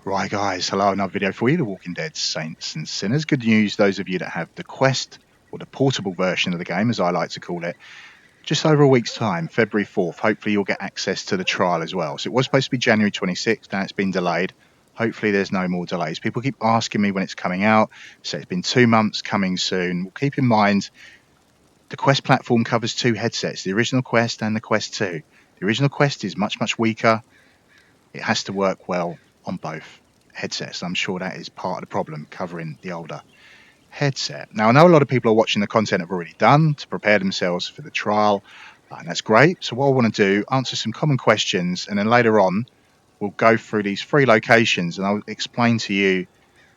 Right guys, hello, another video for you, The Walking Dead Saints and Sinners. Good news, those of you that have the Quest, or the portable version of the game as I like to call it, just over a week's time, February 4th, hopefully you'll get access to the trial as well. So it was supposed to be January 26th, now it's been delayed. Hopefully there's no more delays. People keep asking me when it's coming out, so it's been 2 months, coming soon. Well, keep in mind, the Quest platform covers two headsets, the original Quest and the Quest 2. The original Quest is much, much weaker. It has to work well on both headsets. I'm sure that is part of the problem, covering the older headset. Now, I know a lot of people are watching the content I've already done to prepare themselves for the trial, and that's great. So what I want to do, answer some common questions, and then later on, we'll go through these 3 locations, and I'll explain to you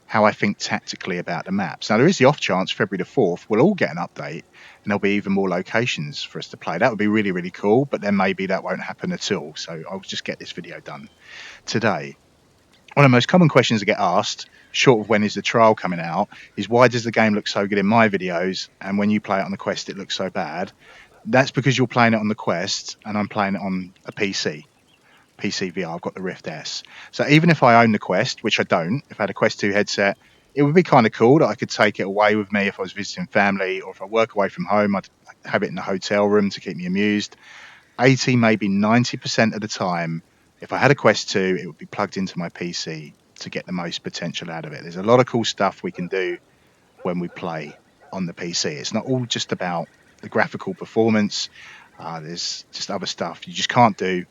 how I think tactically about the maps. Now, there is the off chance February the 4th we'll all get an update and there'll be even more locations for us to play. That would be really, really cool, but then maybe that won't happen at all. So I'll just get this video done today. One of the most common questions that get asked, short of when is the trial coming out, is why does the game look so good in my videos and when you play it on the Quest it looks so bad? That's because you're playing it on the Quest and I'm playing it on a PC VR. I've got the Rift S. So even if I own the Quest, which I don't, if I had a Quest 2 headset, it would be kind of cool that I could take it away with me if I was visiting family, or if I work away from home, I'd have it in the hotel room to keep me amused. 80, maybe 90% of the time, if I had a Quest 2, it would be plugged into my PC to get the most potential out of it. There's a lot of cool stuff we can do when we play on the PC. It's not all just about the graphical performance. There's just other stuff you just can't do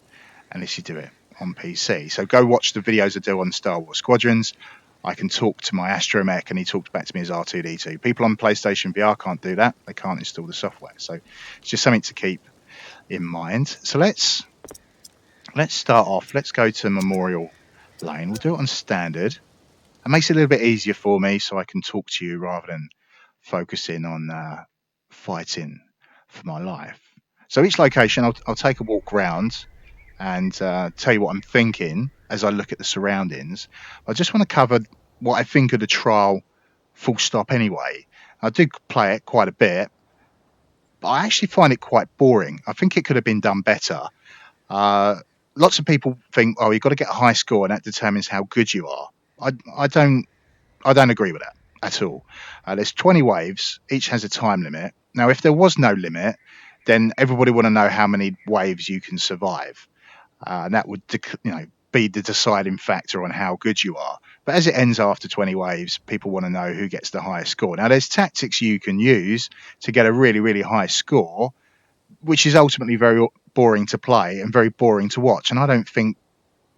unless you do it on PC. So go watch the videos I do on Star Wars Squadrons. I can talk to my astromech and he talks back to me as R2-D2. People on PlayStation VR can't do that. They can't install the software. So it's just something to keep in mind. So let's start off. Let's go to Memorial Lane. We'll do it on standard. It makes it a little bit easier for me so I can talk to you rather than focusing on fighting for my life. So each location, I'll take a walk round and tell you what I'm thinking as I look at the surroundings. I just want to cover what I think of the trial full stop anyway. I do play it quite a bit, but I actually find it quite boring. I think it could have been done better. Lots of people think, oh, you've got to get a high score and that determines how good you are. I don't agree with that at all. There's 20 waves, each has a time limit. Now, if there was no limit, then everybody want to know how many waves you can survive. And that would be the deciding factor on how good you are. But as it ends after 20 waves, people want to know who gets the highest score. Now, there's tactics you can use to get a really, really high score, which is ultimately very boring to play and very boring to watch. And I don't think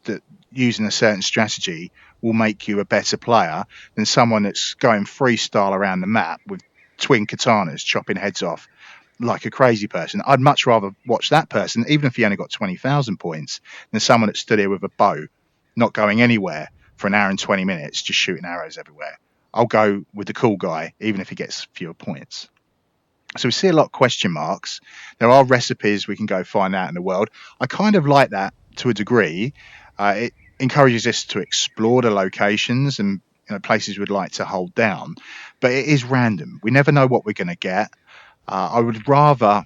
that using a certain strategy will make you a better player than someone that's going freestyle around the map with twin katanas chopping heads off like a crazy person. I'd much rather watch that person, even if he only got 20,000 points, than someone that stood here with a bow, not going anywhere for an hour and 20 minutes, just shooting arrows everywhere. I'll go with the cool guy, even if he gets fewer points. So we see a lot of question marks. There are recipes we can go find out in the world. I kind of like that to a degree. It encourages us to explore the locations and places we'd like to hold down, but it is random. We never know what we're going to get. I would rather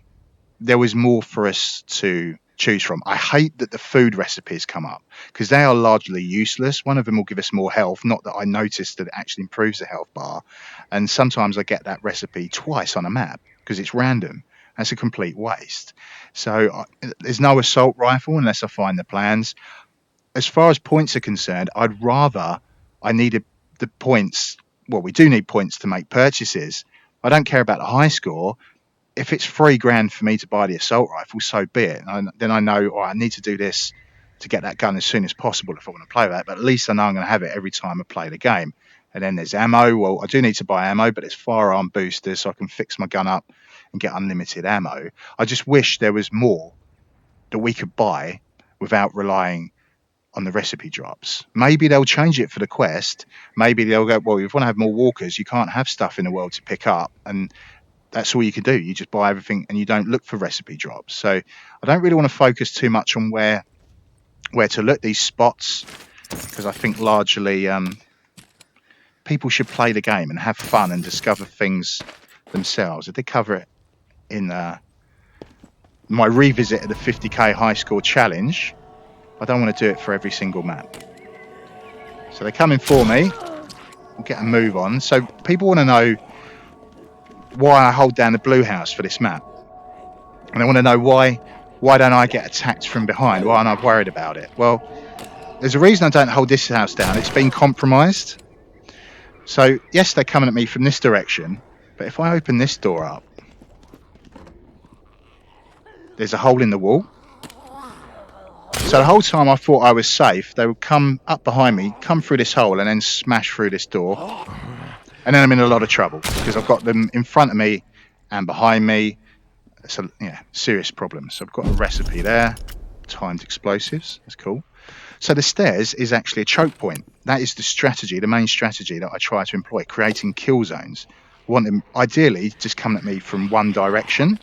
there was more for us to choose from. I hate that the food recipes come up because they are largely useless. One of them will give us more health, not that I noticed that it actually improves the health bar. And sometimes I get that recipe twice on a map because it's random. That's a complete waste. So there's no assault rifle unless I find the plans. As far as points are concerned, I needed the points. Well, we do need points to make purchases. I don't care about the high score. If it's $3,000 for me to buy the assault rifle, so be it. Then I know, I need to do this to get that gun as soon as possible if I want to play that. But at least I know I'm going to have it every time I play the game. And then there's ammo. Well, I do need to buy ammo, but it's firearm boosters, so I can fix my gun up and get unlimited ammo. I just wish there was more that we could buy without relying on the recipe drops. Maybe they'll change it for the quest. Maybe they'll go, well, if you want to have more walkers, you can't have stuff in the world to pick up. And that's all you can do. You just buy everything and you don't look for recipe drops. So I don't really want to focus too much on where to look these spots, because I think largely people should play the game and have fun and discover things themselves. I did cover it in my revisit of the 50k high score challenge. I don't want to do it for every single map. So they're coming for me. We'll get a move on. So people want to know why I hold down the blue house for this map. And they want to know why don't I get attacked from behind? Why am I worried about it? Well, there's a reason I don't hold this house down. It's been compromised. So yes, they're coming at me from this direction, but if I open this door up, there's a hole in the wall. So the whole time I thought I was safe, they would come up behind me, come through this hole and then smash through this door. And then I'm in a lot of trouble because I've got them in front of me and behind me. So yeah, serious problems. So I've got a recipe there, timed explosives. That's cool. So the stairs is actually a choke point. That is the strategy, the main strategy that I try to employ, creating kill zones. I want them ideally just coming at me from one direction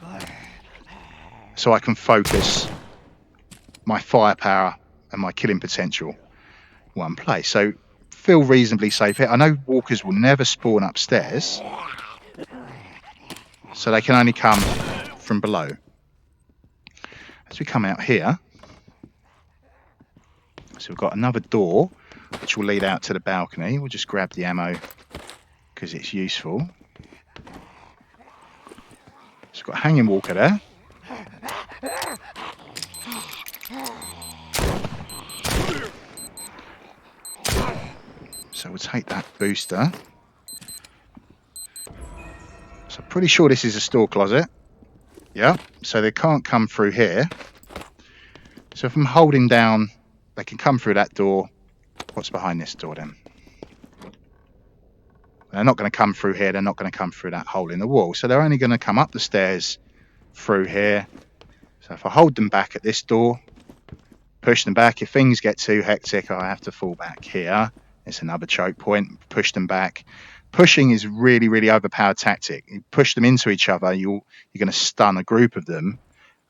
so I can focus my firepower and my killing potential one place. So feel reasonably safe here. I know walkers will never spawn upstairs, so they can only come from below. As we come out here, so we've got another door which will lead out to the balcony. We'll just grab the ammo because it's useful. So we've got a hanging walker there. So we'll take that booster. So I'm pretty sure this is a store closet. Yeah, so they can't come through here. So if I'm holding down, they can come through that door. What's behind this door then? They're not going to come through here. They're not going to come through that hole in the wall. So they're only going to come up the stairs through here. So if I hold them back at this door, push them back. If things get too hectic, I have to fall back here. It's another choke point. Push them back. Pushing is really, really overpowered tactic. You push them into each other, you're going to stun a group of them.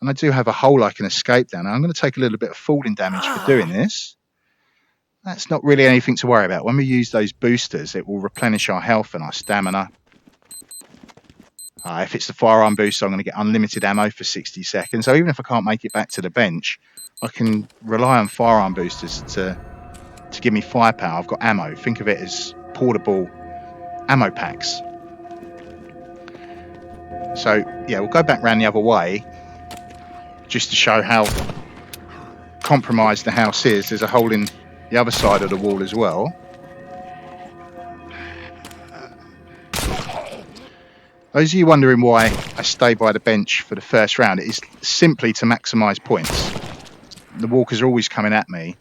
And I do have a hole I can escape down. Now, I'm going to take a little bit of falling damage for doing this. That's not really anything to worry about. When we use those boosters, it will replenish our health and our stamina. If it's the firearm booster, I'm going to get unlimited ammo for 60 seconds. So even if I can't make it back to the bench, I can rely on firearm boosters to give me firepower. I've got ammo. Think of it as portable ammo packs. So yeah, we'll go back round the other way just to show how compromised the house is. There's a hole in the other side of the wall as well. Those of you wondering why I stay by the bench for the first round, it is simply to maximise points. The walkers are always coming at me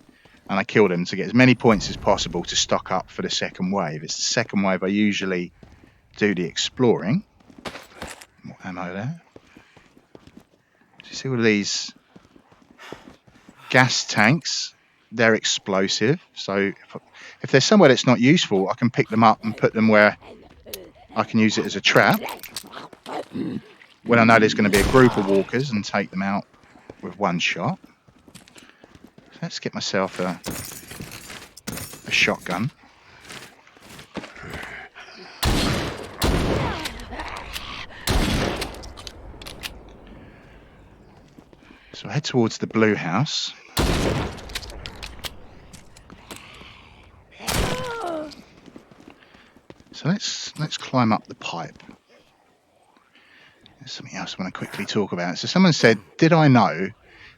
and I kill them to get as many points as possible to stock up for the second wave. It's the second wave I usually do the exploring. More ammo there. Do you see all of these gas tanks? They're explosive. So if there's somewhere that's not useful, I can pick them up and put them where I can use it as a trap when I know there's going to be a group of walkers and take them out with one shot. So let's get myself a shotgun. So I head towards the blue house. So let's climb up the pipe. There's something else I want to quickly talk about. So someone said, did I know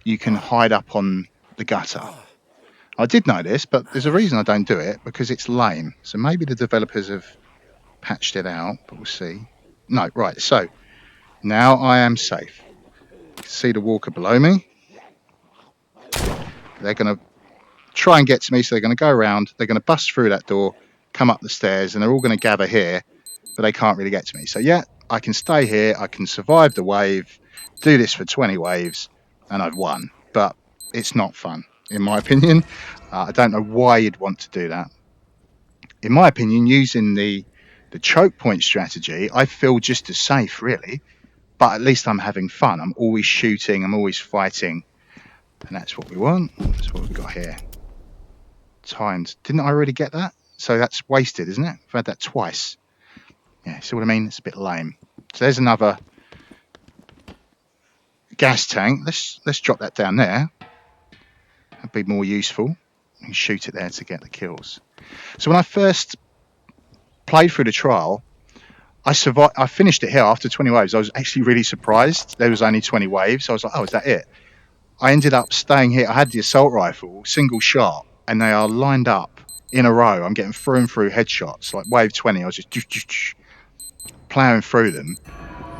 you can hide up on the gutter? I did know this, but there's a reason I don't do it, because it's lame. So maybe the developers have patched it out, but we'll see. No, right, so now I am safe. You can see the walker below me. They're going to try and get to me, so they're going to go around, they're going to bust through that door, come up the stairs, and they're all going to gather here, but they can't really get to me. So yeah, I can stay here, I can survive the wave, do this for 20 waves, and I've won. But it's not fun, in my opinion. I don't know why you'd want to do that. In my opinion, using the choke point strategy, I feel just as safe, really, but at least I'm having fun. I'm always shooting, I'm always fighting, and that's what we want. That's what we've got here. Timed. Didn't I already get that? So that's wasted, isn't it? I've had that twice. Yeah, see what I mean? It's a bit lame. So there's another gas tank. Let's drop that down there. That'd be more useful. and shoot it there to get the kills. So when I first played through the trial, I survived. I finished it here after 20 waves. I was actually really surprised. There was only 20 waves. I was like, oh, is that it? I ended up staying here. I had the assault rifle, single shot, and they are lined up in a row. I'm getting through and through headshots. Like wave 20, I was just plowing through them.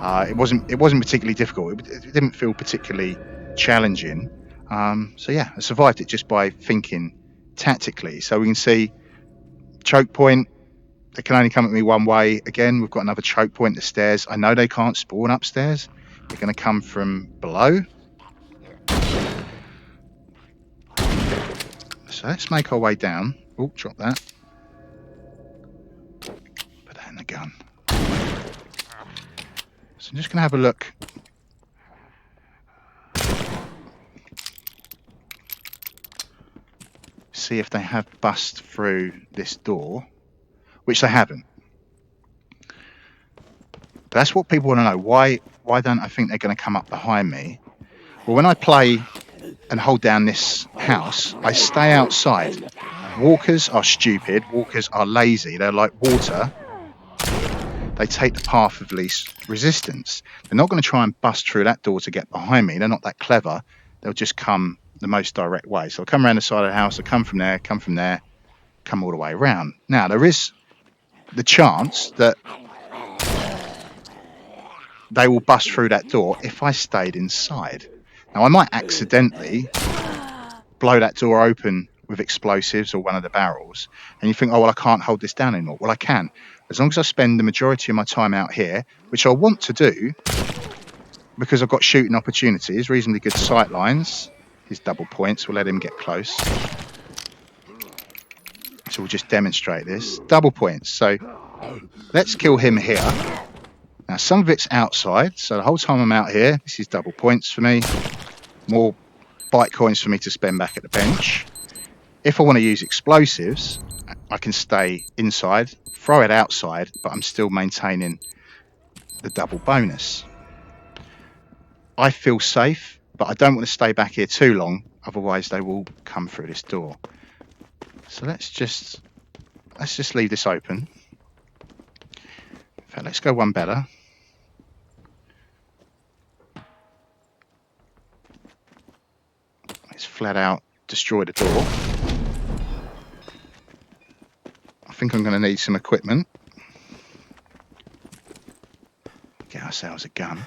It wasn't particularly difficult. It didn't feel particularly challenging. So yeah, I survived it just by thinking tactically. So we can see choke point. They can only come at me one way. Again, we've got another choke point, the stairs. I know they can't spawn upstairs. They're going to come from below. So let's make our way down. Oh, drop that. Put that in the gun. So I'm just going to have a look. See if they have bust through this door, which they haven't. But that's what people want to know. Why don't I think they're going to come up behind me? Well, when I play and hold down this house, I stay outside. Walkers are stupid. Walkers are lazy. They're like water. They take the path of least resistance. They're not going to try and bust through that door to get behind me. They're not that clever. They'll just come the most direct way. So they'll come around the side of the house. They'll come from there, come all the way around. Now, there is the chance that they will bust through that door if I stayed inside. Now, I might accidentally blow that door open with explosives or one of the barrels, and you think, oh, well, I can't hold this down anymore. Well, I can. As long as I spend the majority of my time out here, which I want to do because I've got shooting opportunities, reasonably good sight lines. His double points, we'll let him get close. So we'll just demonstrate this. Double points. So let's kill him here. Now, some of it's outside, so the whole time I'm out here, this is double points for me. More bite coins for me to spend back at the bench. If I want to use explosives, I can stay inside, throw it outside, but I'm still maintaining the double bonus. I feel safe, but I don't want to stay back here too long, otherwise they will come through this door. So let's just leave this open. In fact, let's go one better. Let's flat out destroy the door. I think I'm going to need some equipment. Get ourselves a gun.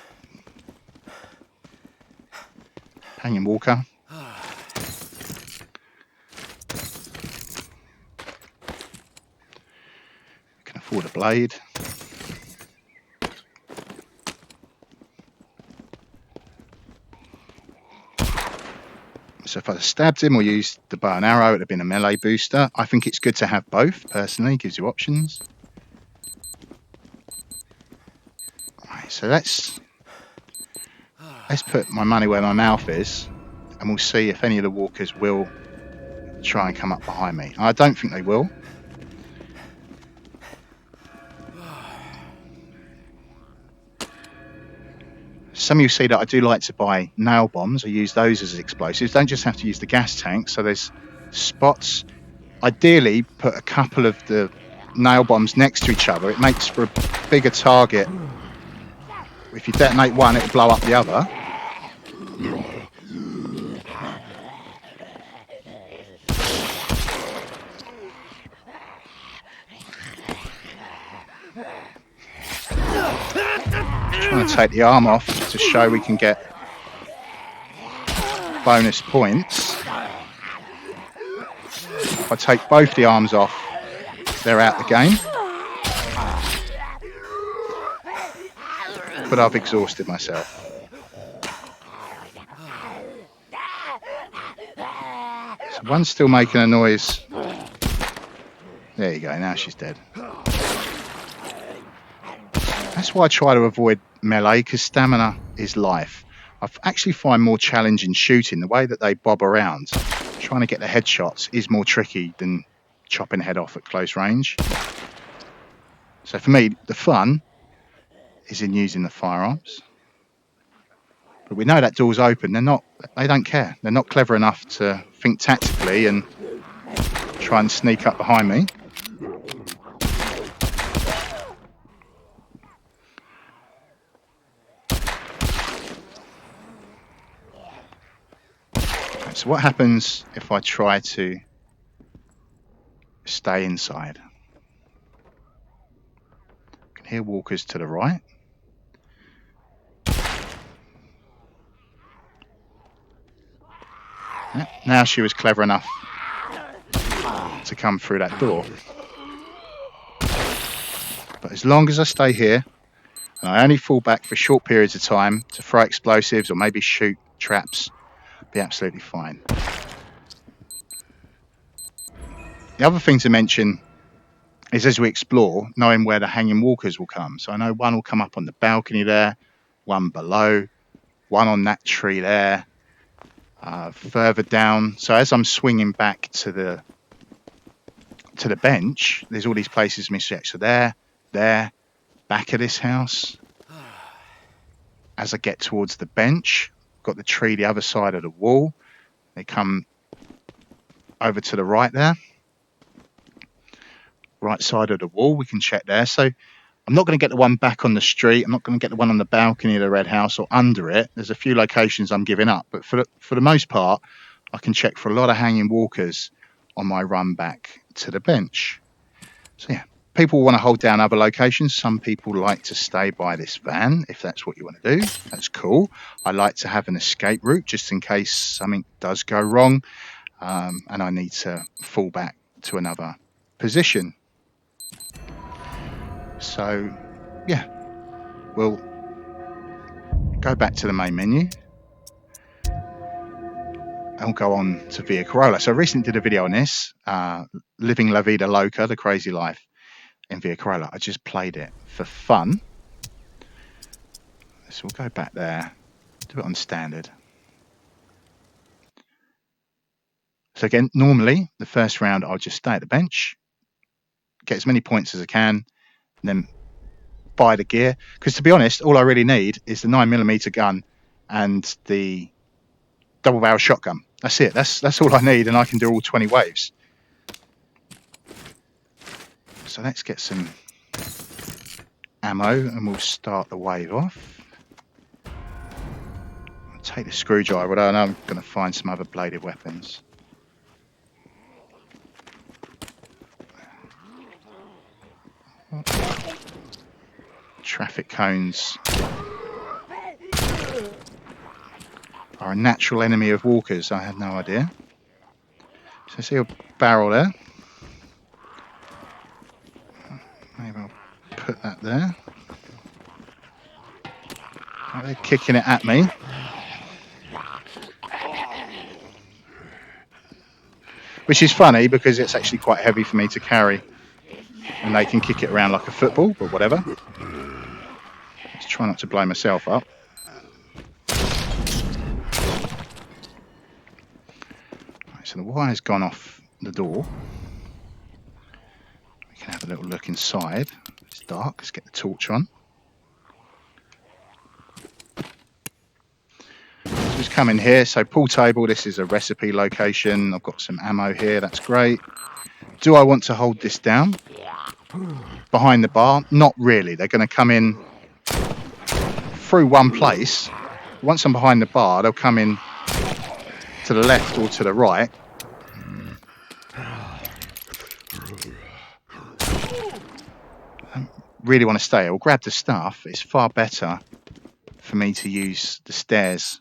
Hanging walker. We can afford a blade. So if I stabbed him or used the bow and arrow, it would have been a melee booster. I think it's good to have both, personally. Gives you options. Right, so let's put my money where my mouth is, and we'll see if any of the walkers will try and come up behind me. I don't think they will. Some of you see that I do like to buy nail bombs. I use those as explosives. Don't just have to use the gas tank. So there's spots. Ideally, put a couple of the nail bombs next to each other. It makes for a bigger target. If you detonate one, it'll blow up the other. Trying to take the arm off to show we can get bonus points. If I take both the arms off, they're out the game. But I've exhausted myself. So one's still making a noise. There you go, now she's dead. That's why I try to avoid melee, because stamina is life. I actually find more challenging shooting. The way that they bob around, trying to get the headshots is more tricky than chopping a head off at close range. So for me, the fun is in using the firearms. But we know that door's open. They don't care. They're not clever enough to think tactically and try and sneak up behind me. Okay, so what happens if I try to stay inside? I can hear walkers to the right. Yeah, now she was clever enough to come through that door. But as long as I stay here, and I only fall back for short periods of time to throw explosives or maybe shoot traps, I'll be absolutely fine. The other thing to mention is, as we explore, knowing where the hanging walkers will come. So I know one will come up on the balcony there, one below, one on that tree there, further down. So as I'm swinging back to the bench, there's all these places me check. So there, back of this house. As I get towards the bench, got the tree the other side of the wall. They come over to the right there. Right side of the wall, we can check there. So I'm not going to get the one back on the street. I'm not going to get the one on the balcony of the red house or under it. There's a few locations I'm giving up, but for the most part, I can check for a lot of hanging walkers on my run back to the bench. So yeah, people want to hold down other locations. Some people like to stay by this van if that's what you want to do. That's cool. I like to have an escape route just in case something does go wrong and I need to fall back to another position. So yeah, we'll go back to the main menu. I'll go on to Via Carolla. So I recently did a video on this, Living La Vida Loca, the crazy life in Via Carolla. I just played it for fun. So we'll go back there, do it on standard. So again, normally the first round I'll just stay at the bench, get as many points as I can, and then buy the gear. Because to be honest, all I really need is the 9mm gun and the double barrel shotgun. That's it. That's all I need, and I can do all 20 waves. So let's get some ammo and we'll start the wave off. I'll take the screwdriver, I know I'm going to find some other bladed weapons. Traffic cones are a natural enemy of walkers. I had no idea. So I see a barrel there. Maybe I'll put that there. Oh, they're kicking it at me. Which is funny because it's actually quite heavy for me to carry. And they can kick it around like a football, but whatever. Let's try not to blow myself up. Right, so the wire's gone off the door. We can have a little look inside. It's dark, let's get the torch on. So just come in here. So pool table, this is a recipe location. I've got some ammo here, that's great. Do I want to hold this down behind the bar? Not really. They're going to come in through one place. Once I'm behind the bar, they'll come in to the left or to the right. I really want to stay. I'll grab the stuff. It's far better for me to use the stairs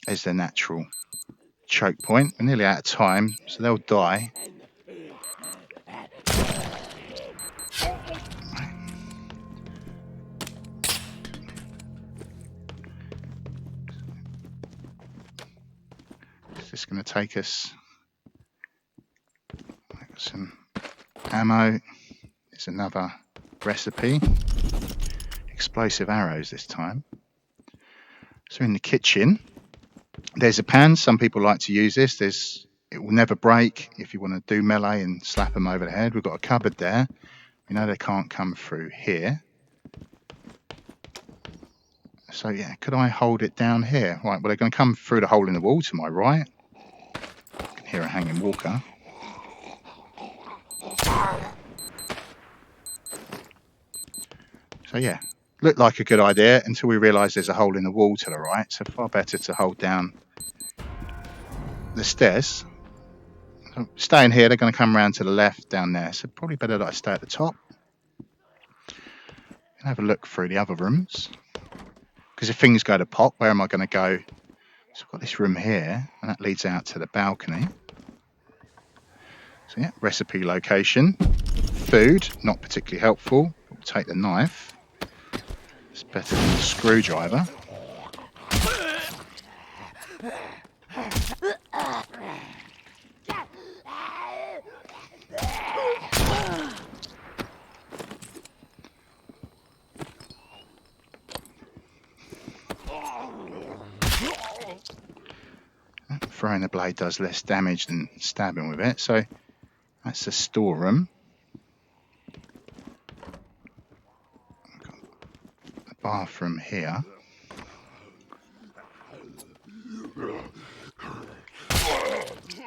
as their natural choke point. We're nearly out of time, so they'll die. It's just going to take us. I've got some ammo. It's another recipe. Explosive arrows this time. So in the kitchen, there's a pan. Some people like to use this. It will never break if you want to do melee and slap them over the head. We've got a cupboard there. We know they can't come through here. So yeah, could I hold it down here? Right, well, they're going to come through the hole in the wall to my right. I can hear a hanging walker. So yeah, looked like a good idea until we realised there's a hole in the wall to the right. So far better to hold down the stairs. So staying here, they're going to come around to the left down there. So probably better that I stay at the top. And have a look through the other rooms. Because if things go to pot, where am I going to go? So I've got this room here, and that leads out to the balcony. So yeah, recipe location. Food, not particularly helpful. We'll take the knife. It's better than the screwdriver. Throwing the blade does less damage than stabbing with it, so that's the storeroom. The bathroom here.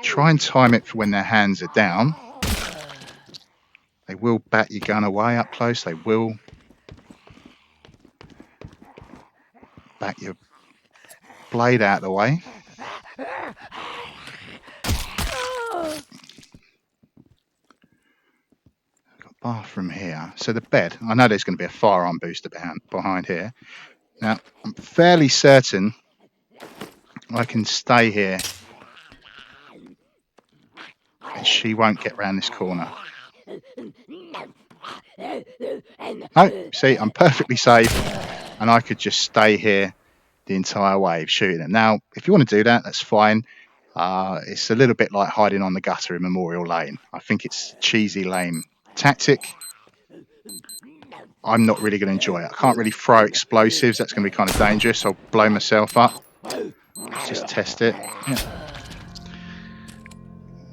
Try and time it for when their hands are down. They will bat your gun away up close. They will bat your blade out of the way. Got bathroom here. So the bed. I know there's going to be a firearm booster behind here. Now, I'm fairly certain I can stay here and she won't get round this corner. No, see, I'm perfectly safe and I could just stay here the entire way shooting them. Now, if you want to do that, that's fine. It's a little bit like hiding on the gutter in Memorial Lane. I think it's cheesy, lame tactic. I'm not really going to enjoy it. I can't really throw explosives. That's going to be kind of dangerous. I'll blow myself up. Let's just test it. Yeah.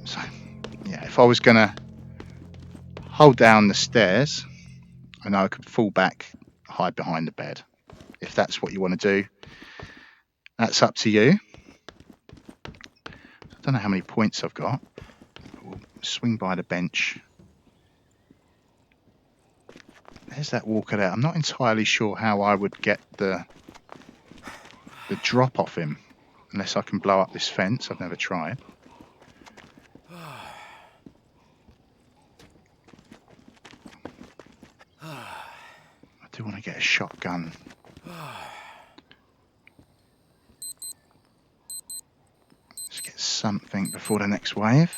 So, yeah, if I was going to hold down the stairs, I know I could fall back, hide behind the bed. If that's what you want to do, that's up to you. I don't know how many points I've got. We'll swing by the bench. There's that walker there. I'm not entirely sure how I would get the drop off him, unless I can blow up this fence. I've never tried. I do want to get a shotgun. Let's get something before the next wave.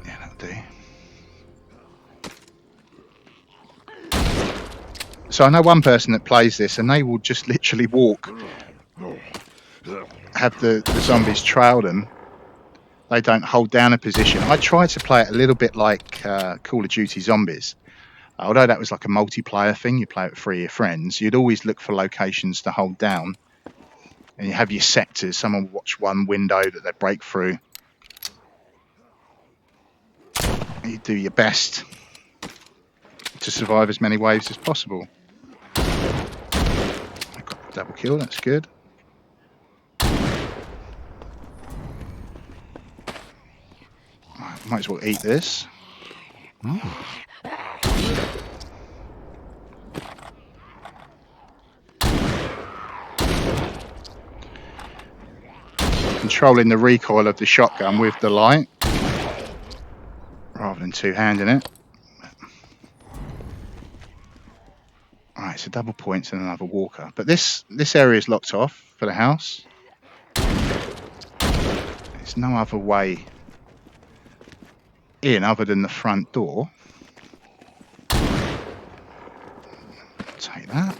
Yeah, that'll do. So I know one person that plays this and they will just literally walk, have the zombies trail them. They don't hold down a position. I tried to play it a little bit like Call of Duty Zombies. Although that was like a multiplayer thing, you play it with 3 of your friends, you'd always look for locations to hold down. And you have your sectors. Someone will watch one window that they break through. And you do your best to survive as many waves as possible. I got a double kill, that's good. Right, might as well eat this. Controlling the recoil of the shotgun with the light rather than two-handing it. Alright, so double points and another walker. But this area is locked off for the house. There's no other way in other than the front door. Take that.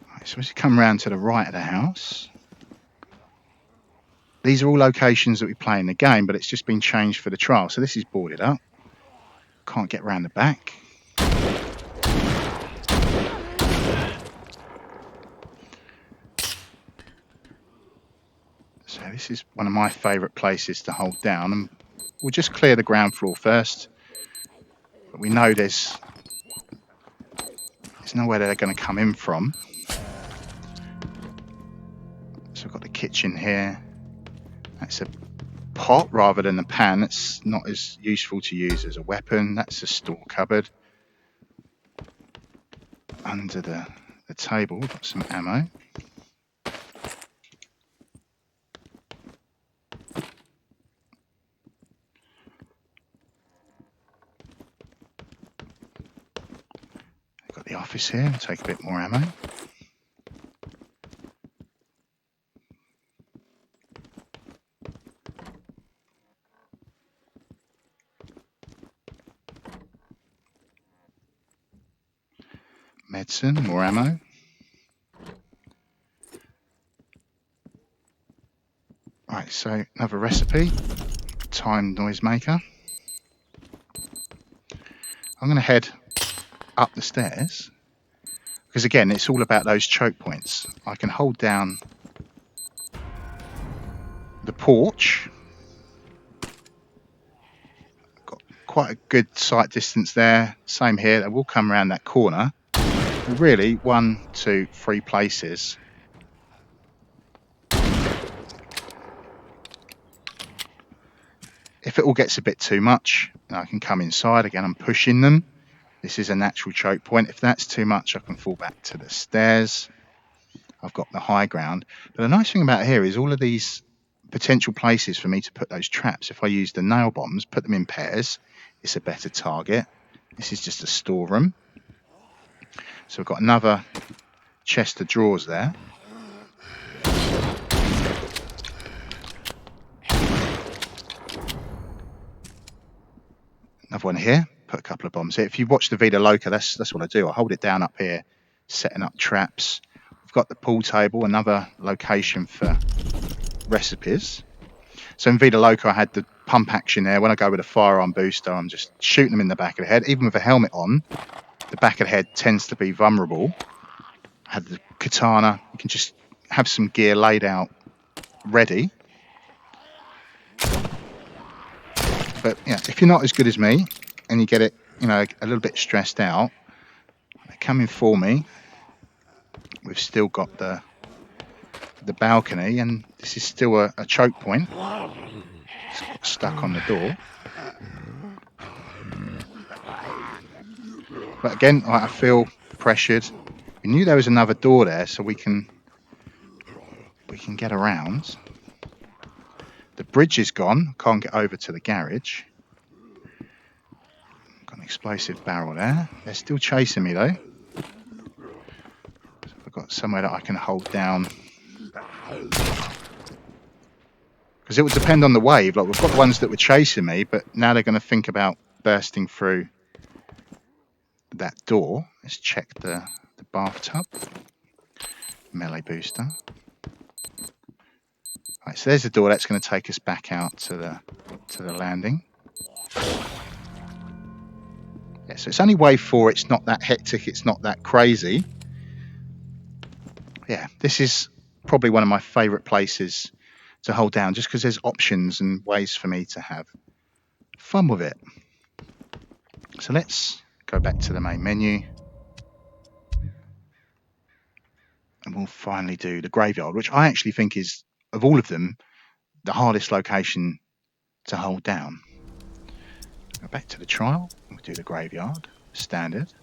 Right, so as you come round to the right of the house, these are all locations that we play in the game, but it's just been changed for the trial. So this is boarded up. Can't get round the back. So this is one of my favourite places to hold down. And we'll just clear the ground floor first. But we know there's nowhere they're going to come in from. kitchen here. That's a pot rather than a pan. It's not as useful to use as a weapon. That's a store cupboard. Under the table, we've got some ammo. We've got the office here. We'll take a bit more ammo. Medicine, more ammo. Right, so another recipe. Time noisemaker. I'm going to head up the stairs because again it's all about those choke points. I can hold down the porch. Got quite a good sight distance there. Same here, they will come around that corner. Really 1, 2, 3 places. If it all gets a bit too much, I can come inside. Again, I'm pushing them. This is a natural choke point. If that's too much, I can fall back to the stairs. I've got the high ground. But the nice thing about here is all of these potential places for me to put those traps. If I use the nail bombs, put them in pairs, it's a better target. This is just a storeroom. So we've got another chest of drawers there. Another one here. Put a couple of bombs here. If you watch the Vida Loca, that's what I do. I hold it down up here, setting up traps. We've got the pool table, another location for recipes. So in Vida Loca, I had the pump action there. When I go with a firearm booster, I'm just shooting them in the back of the head. Even with a helmet on, the back of the head tends to be vulnerable. I had the katana. You can just have some gear laid out ready. But yeah, if you're not as good as me and you get it, a little bit stressed out, they're coming for me. We've still got the balcony, and this is still a choke point. It's got stuck on the door. But again, I feel pressured. We knew there was another door there, so we can get around. The bridge is gone. Can't get over to the garage. Got an explosive barrel there. They're still chasing me though. So I've got somewhere that I can hold down. Because it would depend on the wave. Like we've got the ones that were chasing me, but now they're going to think about bursting through that door. Let's check the bathtub. Melee booster. Right, so there's the door. That's going to take us back out to the landing. Yeah, so it's only wave 4. It's not that hectic. It's not that crazy. Yeah, this is probably one of my favourite places to hold down, just because there's options and ways for me to have fun with it. So let's go back to the main menu. And we'll finally do the graveyard, which I actually think is, of all of them, the hardest location to hold down. Go back to the trial. We'll do the graveyard. Standard.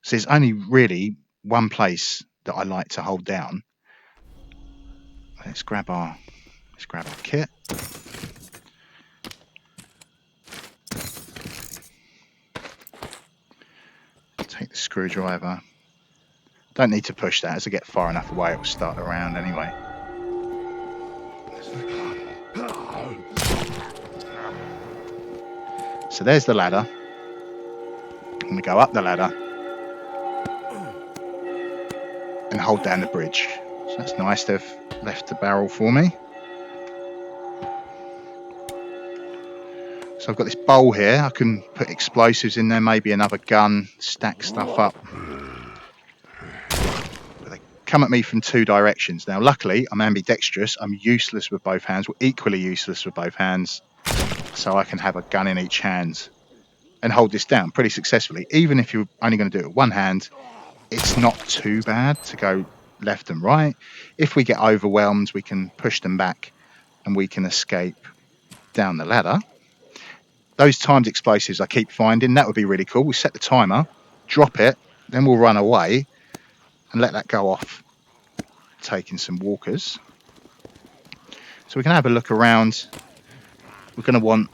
So there's only really one place that I like to hold down. Let's grab our kit. Take the screwdriver. Don't need to push that. As I get far enough away, it will start around anyway. So there's the ladder. I'm going to go up the ladder and hold down the bridge. So that's nice. They've left the barrel for me. So I've got this bowl here. I can put explosives in there, maybe another gun, stack stuff up. But they come at me from 2 directions. Now, luckily, I'm ambidextrous. I'm useless with both hands. Well, equally useless with both hands. So I can have a gun in each hand and hold this down pretty successfully. Even if you're only going to do it with one hand, it's not too bad to go left and right. If we get overwhelmed, we can push them back and we can escape down the ladder. Those timed explosives I keep finding, that would be really cool. We set the timer, drop it, then we'll run away and let that go off, taking some walkers. So we can have a look around. We're going to want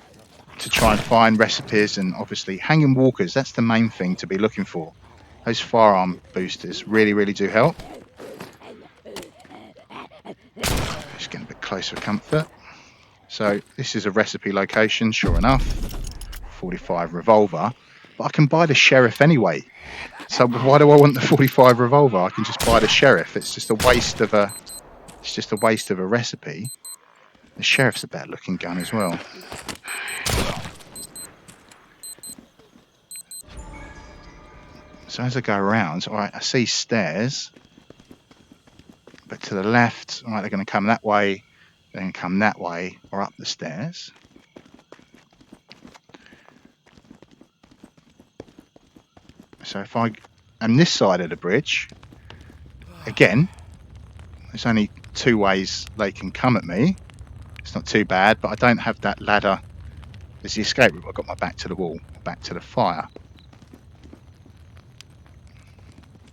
to try and find recipes, and obviously hanging walkers, that's the main thing to be looking for. Those firearm boosters really do help. Just getting a bit closer for comfort. So this is a recipe location, sure enough. 45 revolver, but I can buy the sheriff anyway. So why do I want the 45 revolver? I can just buy the sheriff. It's just a waste of a recipe. The sheriff's a better looking gun as well. So as I go around, all right, I see stairs, but to the left, all right, they're going to come that way, they're going to come that way, or up the stairs. So if I am this side of the bridge, again, there's only two ways they can come at me. It's not too bad, but I don't have that ladder as the escape route. I've got my back to the wall, back to the fire.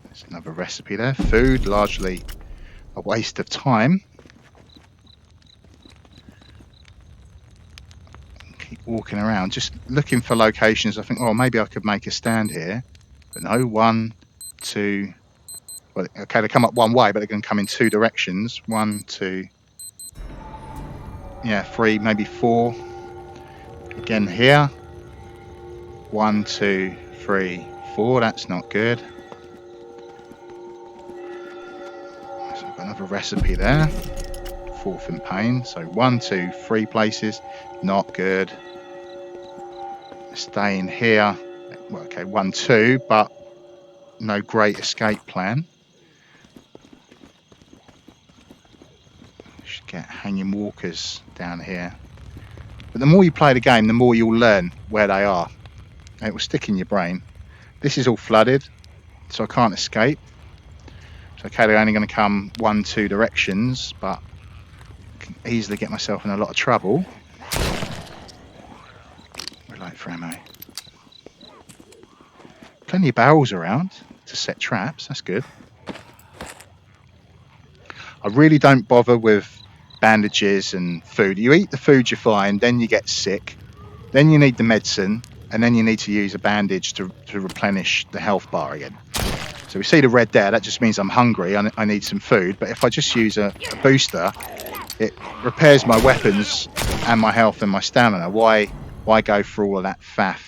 There's another recipe there. Food, largely a waste of time. Keep walking around, just looking for locations. I think, oh, maybe I could make a stand here. But no, 1, 2. Well, okay, they come up one way, but they're going to come in two directions. 1, 2. Yeah, 3, maybe 4. Again here. 1, 2, 3, 4. That's not good. So I've got another recipe there. 4th in pain. So 1, 2, 3 places. Not good. Staying here. Well, okay, 1, 2, but no great escape plan. Should get hanging walkers down here. But the more you play the game, the more you'll learn where they are. It will stick in your brain. This is all flooded, so I can't escape. So okay, they're only going to come 1, 2 directions, but I can easily get myself in a lot of trouble. Reload for ammo. Plenty of barrels around to set traps, that's good. I really don't bother with bandages and food. You eat the food you find, then you get sick, then you need the medicine, and then you need to use a bandage to replenish the health bar again. So we see the red there, that just means I'm hungry, I need some food. But if I just use a booster, it repairs my weapons and my health and my stamina. Why go through all of that faff?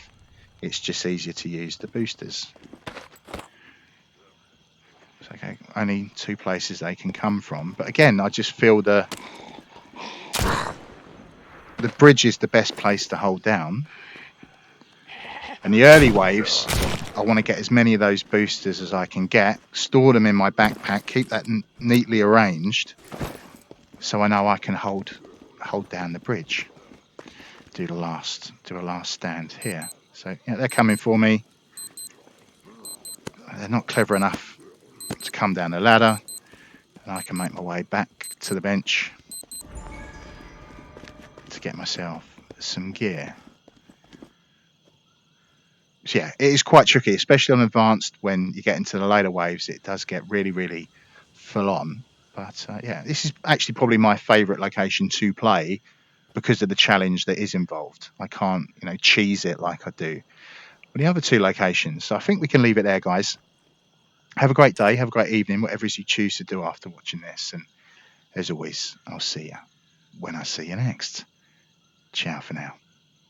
It's just easier to use the boosters. So, okay, only 2 places they can come from. But again, I just feel the bridge is the best place to hold down. And the early waves, I want to get as many of those boosters as I can get, store them in my backpack, keep that neatly arranged, so I know I can hold down the bridge. Do a last stand here. So yeah, they're coming for me. They're not clever enough to come down the ladder, and I can make my way back to the bench to get myself some gear. So yeah, it is quite tricky, especially on advanced. When you get into the later waves, it does get really full on. But yeah, this is actually probably my favourite location to play because of the challenge that is involved. I can't, cheese it like I do with the other 2 locations. So I think we can leave it there, guys. Have a great day, have a great evening, whatever it is you choose to do after watching this. And as always, I'll see you when I see you next. Ciao for now.